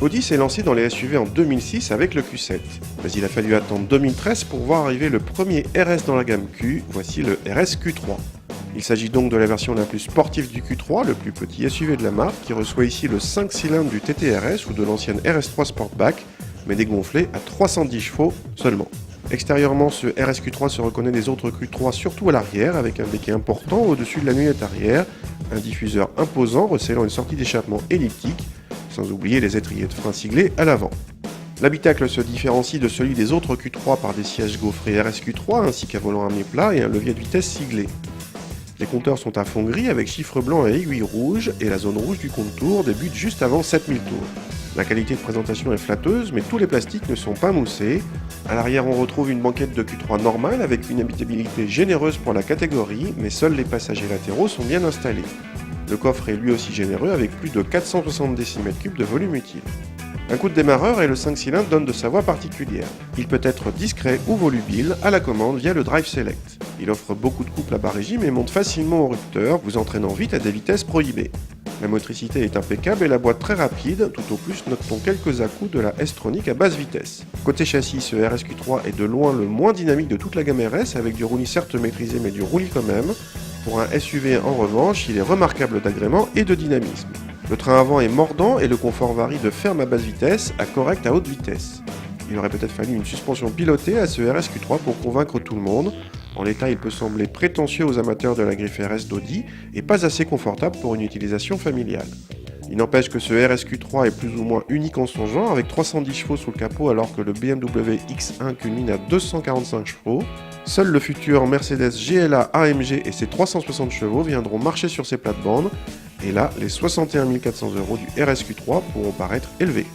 Audi s'est lancé dans les SUV en 2006 avec le Q7, mais il a fallu attendre 2013 pour voir arriver le premier RS dans la gamme Q, voici le RS Q3. Il s'agit donc de la version la plus sportive du Q3, le plus petit SUV de la marque, qui reçoit ici le 5 cylindres du TTRS ou de l'ancienne RS3 Sportback, mais dégonflé à 310 chevaux seulement. Extérieurement, ce RS Q3 se reconnaît des autres Q3 surtout à l'arrière, avec un béquet important au-dessus de la nuillette arrière, un diffuseur imposant recélant une sortie d'échappement elliptique, sans oublier les étriers de frein siglés à l'avant. L'habitacle se différencie de celui des autres Q3 par des sièges gaufrés RSQ3 ainsi qu'un volant armé plat et un levier de vitesse siglé. Les compteurs sont à fond gris avec chiffre blanc et aiguille rouge et la zone rouge du compte-tour débute juste avant 7000 tours. La qualité de présentation est flatteuse mais tous les plastiques ne sont pas moussés. À l'arrière on retrouve une banquette de Q3 normale avec une habitabilité généreuse pour la catégorie mais seuls les passagers latéraux sont bien installés. Le coffre est lui aussi généreux avec plus de 460 décimètres cubes de volume utile. Un coup de démarreur et le 5 cylindres donne de sa voix particulière. Il peut être discret ou volubile à la commande via le Drive Select. Il offre beaucoup de couple à bas régime et monte facilement au rupteur, vous entraînant vite à des vitesses prohibées. La motricité est impeccable et la boîte très rapide, tout au plus notons quelques à-coups de la S-Tronic à basse vitesse. Côté châssis, ce RSQ3 est de loin le moins dynamique de toute la gamme RS, avec du roulis certes maîtrisé mais du roulis quand même. Pour un SUV en revanche, il est remarquable d'agrément et de dynamisme. Le train avant est mordant et le confort varie de ferme à basse vitesse à correct à haute vitesse. Il aurait peut-être fallu une suspension pilotée à ce RSQ3 pour convaincre tout le monde. En l'état, il peut sembler prétentieux aux amateurs de la griffe RS d'Audi et pas assez confortable pour une utilisation familiale. Il n'empêche que ce RSQ3 est plus ou moins unique en son genre avec 310 chevaux sous le capot alors que le BMW X1 culmine à 245 chevaux. Seul le futur Mercedes GLA AMG et ses 360 chevaux viendront marcher sur ces plates-bandes et là, les 61 400 € du RSQ3 pourront paraître élevés.